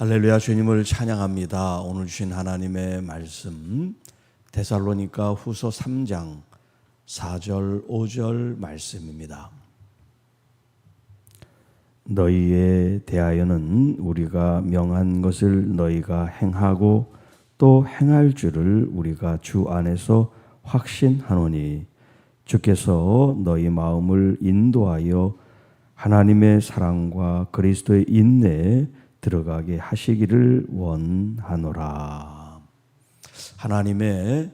할렐루야. 주님을 찬양합니다. 오늘 주신 하나님의 말씀 데살로니가 후서 3장 4절 5절 말씀입니다. 너희에 대하여는 우리가 명한 것을 너희가 행하고 또 행할 줄을 우리가 주 안에서 확신하노니 주께서 너희 마음을 인도하여 하나님의 사랑과 그리스도의 인내에 들어가게 하시기를 원하노라. 하나님의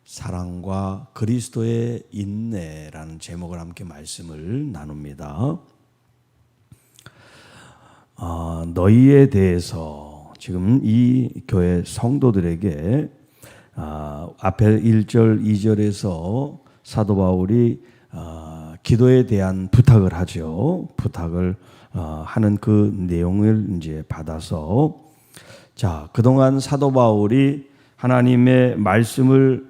사랑과 그리스도의 인내라는 제목을 함께 말씀을 나눕니다. 너희에 대해서 지금 이 교회 성도들에게 앞에 1절 2절에서 사도 바울이 기도에 대한 부탁을 하죠. 부탁을 하는 그 내용을 이제 받아서 그동안 사도 바울이 하나님의 말씀을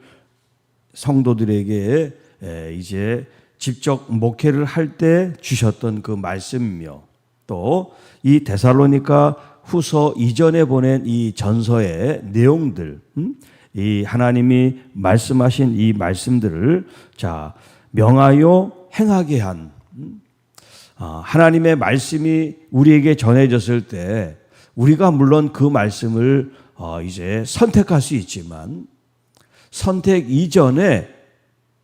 성도들에게 이제 직접 목회를 할 때 주셨던 그 말씀이며 또 이 데살로니가 후서 이전에 보낸 이 전서의 내용들, 이 하나님이 말씀하신 이 말씀들을 명하여 행하게 한 하나님의 말씀이 우리에게 전해졌을 때 우리가 물론 그 말씀을 이제 선택할 수 있지만 선택 이전에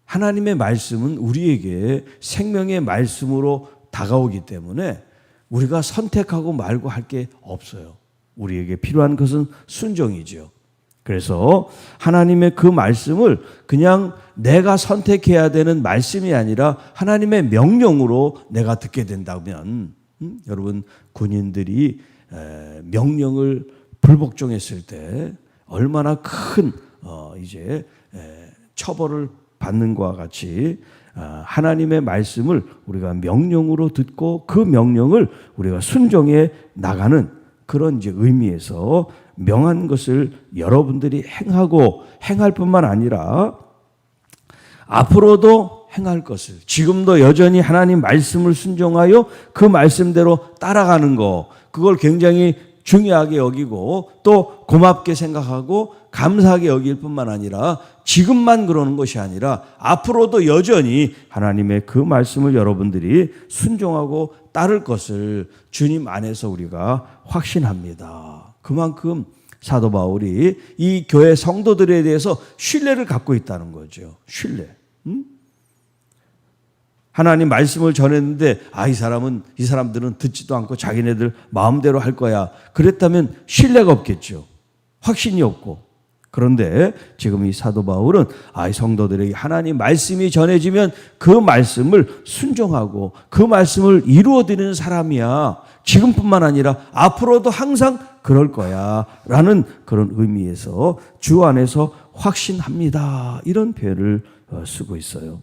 하나님의 말씀은 우리에게 생명의 말씀으로 다가오기 때문에 우리가 선택하고 말고 할 게 없어요. 우리에게 필요한 것은 순종이죠. 그래서 하나님의 그 말씀을 그냥 내가 선택해야 되는 말씀이 아니라 하나님의 명령으로 내가 듣게 된다면 여러분 군인들이 명령을 불복종했을 때 얼마나 큰 이제 처벌을 받는 것과 같이 하나님의 말씀을 우리가 명령으로 듣고 그 명령을 우리가 순종해 나가는 그런 이제 의미에서 명한 것을 여러분들이 행할 뿐만 아니라 앞으로도 행할 것을 지금도 여전히 하나님 말씀을 순종하여 그 말씀대로 따라가는 거 그걸 굉장히 중요하게 여기고 또 고맙게 생각하고 감사하게 여길 뿐만 아니라 지금만 그러는 것이 아니라 앞으로도 여전히 하나님의 그 말씀을 여러분들이 순종하고 따를 것을 주님 안에서 우리가 확신합니다. 그만큼 사도 바울이 이 교회 성도들에 대해서 신뢰를 갖고 있다는 거죠. 신뢰. 하나님 말씀을 전했는데 이 사람들은 듣지도 않고 자기네들 마음대로 할 거야. 그랬다면 신뢰가 없겠죠. 확신이 없고. 그런데 지금 이 사도 바울은 이 성도들에게 하나님 말씀이 전해지면 그 말씀을 순종하고 그 말씀을 이루어드리는 사람이야. 지금뿐만 아니라 앞으로도 항상 그럴 거야 라는 그런 의미에서 주 안에서 확신합니다. 이런 표현을 쓰고 있어요.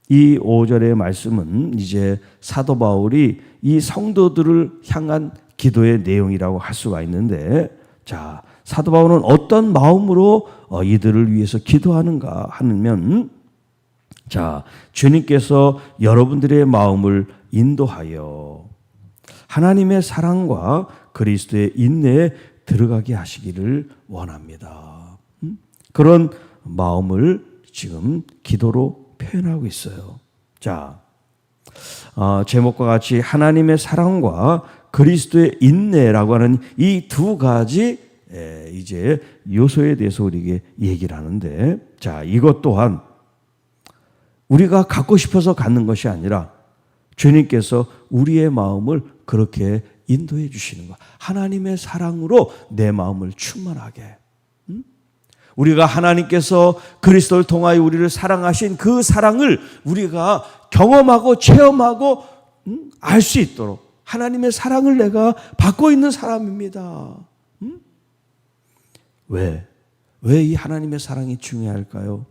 이 5절의 말씀은 이제 사도 바울이 이 성도들을 향한 기도의 내용이라고 할 수가 있는데 사도 바울은 어떤 마음으로 이들을 위해서 기도하는가 하면 주님께서 여러분들의 마음을 인도하여 하나님의 사랑과 그리스도의 인내에 들어가게 하시기를 원합니다. 그런 마음을 지금 기도로 표현하고 있어요. 제목과 같이 하나님의 사랑과 그리스도의 인내라고 하는 이 두 가지 이제 요소에 대해서 우리에게 얘기를 하는데 이것 또한 우리가 갖고 싶어서 갖는 것이 아니라 주님께서 우리의 마음을 그렇게 인도해 주시는 것. 하나님의 사랑으로 내 마음을 충만하게. 우리가 하나님께서 그리스도를 통하여 우리를 사랑하신 그 사랑을 우리가 경험하고 체험하고 알 수 있도록 하나님의 사랑을 내가 받고 있는 사람입니다. 왜 이 하나님의 사랑이 중요할까요?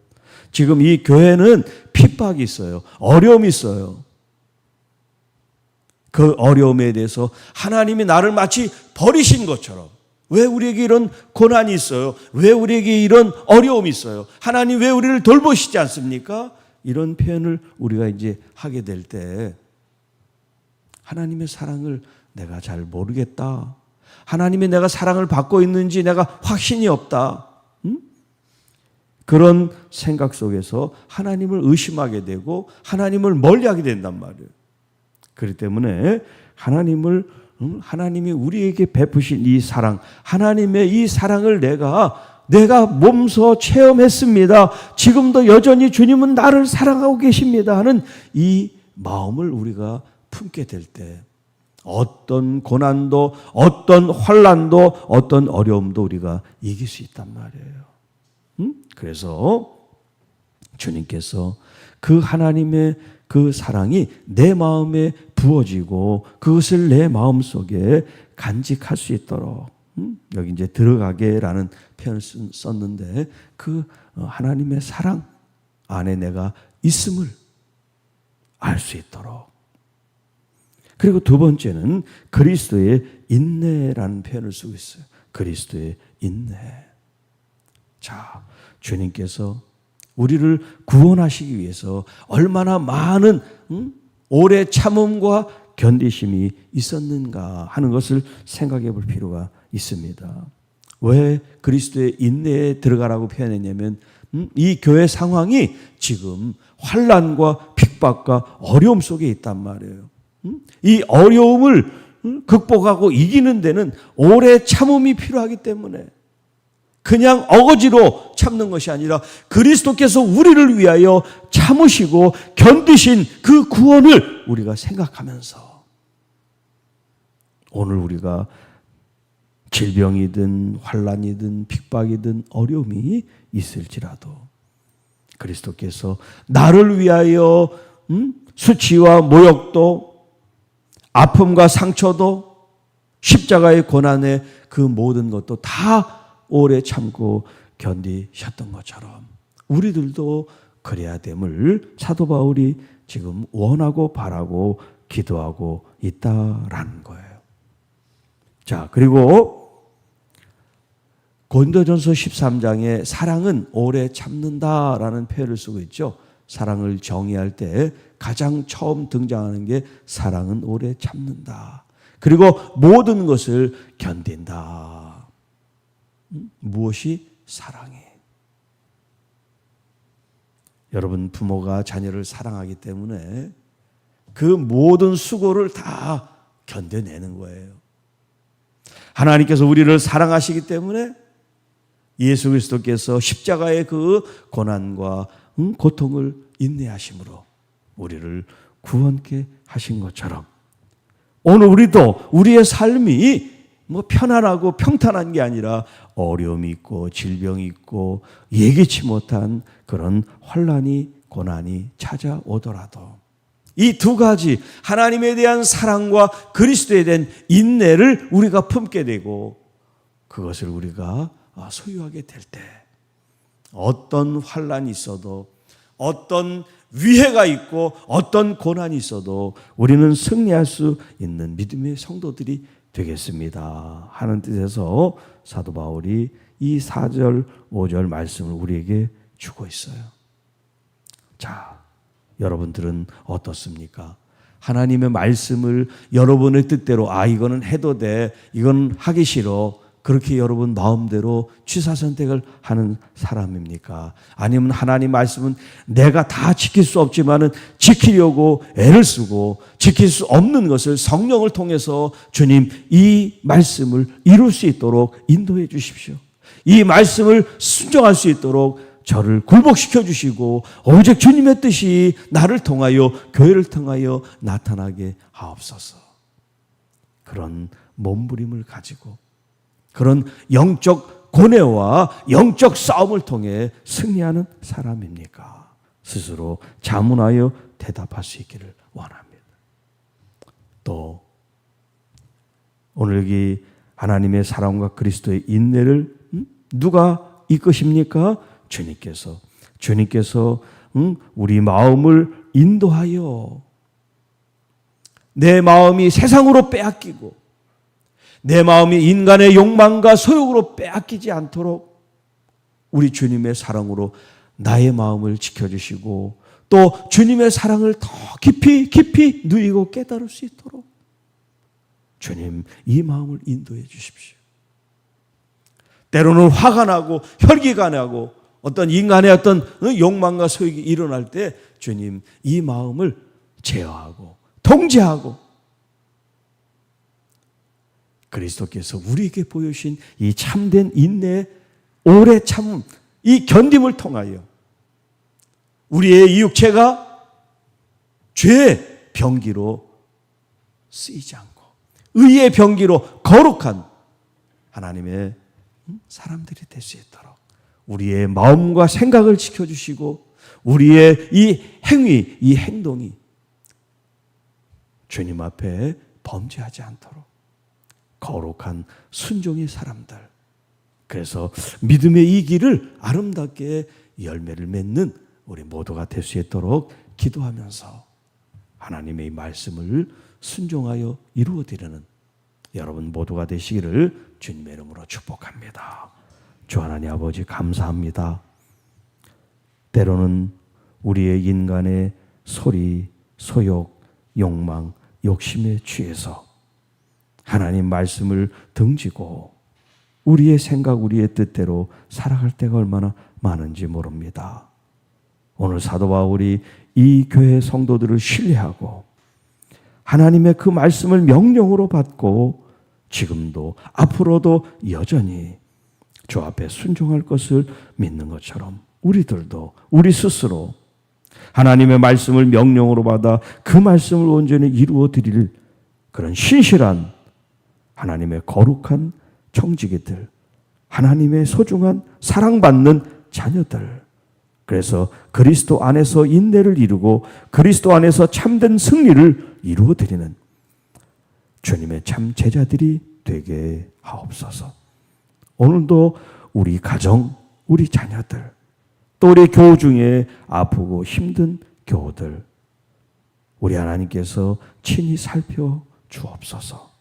지금 이 교회는 핍박이 있어요. 어려움이 있어요. 그 어려움에 대해서 하나님이 나를 마치 버리신 것처럼 왜 우리에게 이런 고난이 있어요? 왜 우리에게 이런 어려움이 있어요? 하나님 왜 우리를 돌보시지 않습니까? 이런 표현을 우리가 이제 하게 될 때 하나님의 사랑을 내가 잘 모르겠다. 하나님이 내가 사랑을 받고 있는지 내가 확신이 없다. 그런 생각 속에서 하나님을 의심하게 되고 하나님을 멀리하게 된단 말이에요. 그렇기 때문에 하나님이 우리에게 베푸신 이 사랑, 하나님의 이 사랑을 내가 몸소 체험했습니다. 지금도 여전히 주님은 나를 사랑하고 계십니다 하는 이 마음을 우리가 품게 될 때 어떤 고난도, 어떤 환난도, 어떤 어려움도 우리가 이길 수 있단 말이에요. 그래서 주님께서 그 하나님의 그 사랑이 내 마음에 부어지고 그것을 내 마음속에 간직할 수 있도록 여기 이제 들어가게라는 표현을 썼는데 그 하나님의 사랑 안에 내가 있음을 알 수 있도록. 그리고 두 번째는 그리스도의 인내라는 표현을 쓰고 있어요. 그리스도의 인내. 자, 주님께서 우리를 구원하시기 위해서 얼마나 많은 오래 참음과 견디심이 있었는가 하는 것을 생각해 볼 필요가 있습니다. 왜 그리스도의 인내에 들어가라고 표현했냐면 이 교회 상황이 지금 환난과 핍박과 어려움 속에 있단 말이에요. 이 어려움을 극복하고 이기는 데는 오래 참음이 필요하기 때문에 그냥 어거지로 참는 것이 아니라 그리스도께서 우리를 위하여 참으시고 견디신 그 구원을 우리가 생각하면서 오늘 우리가 질병이든 환난이든 핍박이든 어려움이 있을지라도 그리스도께서 나를 위하여 수치와 모욕도 아픔과 상처도 십자가의 고난의 그 모든 것도 다 오래 참고 견디셨던 것처럼 우리들도 그래야 됨을 사도 바울이 지금 원하고 바라고 기도하고 있다라는 거예요. 자, 그리고 고린도전서 13장에 사랑은 오래 참는다라는 표현을 쓰고 있죠. 사랑을 정의할 때 가장 처음 등장하는 게 사랑은 오래 참는다. 그리고 모든 것을 견딘다. 무엇이 사랑해? 여러분 부모가 자녀를 사랑하기 때문에 그 모든 수고를 다 견뎌내는 거예요. 하나님께서 우리를 사랑하시기 때문에 예수 그리스도께서 십자가의 그 고난과 고통을 인내하심으로 우리를 구원케 하신 것처럼 오늘 우리도 우리의 삶이 편안하고 평탄한 게 아니라 어려움이 있고 질병이 있고 예기치 못한 그런 환난이 고난이 찾아오더라도 이 두 가지 하나님에 대한 사랑과 그리스도에 대한 인내를 우리가 품게 되고 그것을 우리가 소유하게 될 때 어떤 환난이 있어도 어떤 위해가 있고 어떤 고난이 있어도 우리는 승리할 수 있는 믿음의 성도들이 되겠습니다 하는 뜻에서 사도 바울이 이 4절 5절 말씀을 우리에게 주고 있어요. 자, 여러분들은 어떻습니까? 하나님의 말씀을 여러분의 뜻대로 이거는 해도 돼, 이건 하기 싫어, 그렇게 여러분 마음대로 취사선택을 하는 사람입니까? 아니면 하나님 말씀은 내가 다 지킬 수 없지만은 지키려고 애를 쓰고 지킬 수 없는 것을 성령을 통해서 주님 이 말씀을 이룰 수 있도록 인도해 주십시오. 이 말씀을 순종할 수 있도록 저를 굴복시켜 주시고 오직 주님의 뜻이 나를 통하여 교회를 통하여 나타나게 하옵소서. 그런 몸부림을 가지고 그런 영적 고뇌와 영적 싸움을 통해 승리하는 사람입니까? 스스로 자문하여 대답할 수 있기를 원합니다. 또 오늘 여기 하나님의 사랑과 그리스도의 인내를 누가 이끄십니까? 주님께서 우리 마음을 인도하여 내 마음이 세상으로 빼앗기고 내 마음이 인간의 욕망과 소욕으로 빼앗기지 않도록 우리 주님의 사랑으로 나의 마음을 지켜주시고 또 주님의 사랑을 더 깊이 누리고 깨달을 수 있도록 주님, 이 마음을 인도해 주십시오. 때로는 화가 나고 혈기가 나고 어떤 인간의 어떤 욕망과 소욕이 일어날 때 주님, 이 마음을 제어하고 통제하고 그리스도께서 우리에게 보여주신 이 참된 인내, 오래 참음, 이 견딤을 통하여 우리의 이 육체가 죄의 병기로 쓰이지 않고 의의 병기로 거룩한 하나님의 사람들이 될 수 있도록 우리의 마음과 생각을 지켜주시고 우리의 이 행위, 이 행동이 주님 앞에 범죄하지 않도록 거룩한 순종의 사람들, 그래서 믿음의 이 길을 아름답게 열매를 맺는 우리 모두가 될 수 있도록 기도하면서 하나님의 말씀을 순종하여 이루어드리는 여러분 모두가 되시기를 주님의 이름으로 축복합니다. 주 하나님 아버지, 감사합니다. 때로는 우리의 인간의 소리, 소욕, 욕망, 욕심에 취해서 하나님 말씀을 등지고 우리의 생각, 우리의 뜻대로 살아갈 때가 얼마나 많은지 모릅니다. 오늘 사도 바울이 이 교회 성도들을 신뢰하고 하나님의 그 말씀을 명령으로 받고 지금도 앞으로도 여전히 주 앞에 순종할 것을 믿는 것처럼 우리들도 우리 스스로 하나님의 말씀을 명령으로 받아 그 말씀을 온전히 이루어 드릴 그런 신실한 하나님의 거룩한 청지기들, 하나님의 소중한 사랑받는 자녀들, 그래서 그리스도 안에서 인내를 이루고 그리스도 안에서 참된 승리를 이루어 드리는 주님의 참 제자들이 되게 하옵소서. 오늘도 우리 가정, 우리 자녀들, 또 우리 교우 중에 아프고 힘든 교우들, 우리 하나님께서 친히 살펴 주옵소서.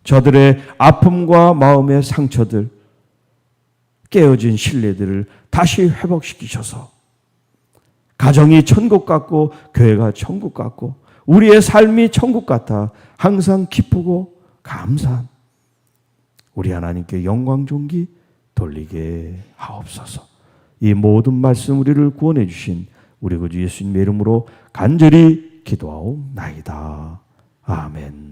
저들의 아픔과 마음의 상처들, 깨어진 신뢰들을 다시 회복시키셔서 가정이 천국 같고 교회가 천국 같고 우리의 삶이 천국 같아 항상 기쁘고 감사한 우리 하나님께 영광 존귀 돌리게 하옵소서. 이 모든 말씀 우리를 구원해 주신 우리 구주 예수님의 이름으로 간절히 기도하옵나이다. 아멘.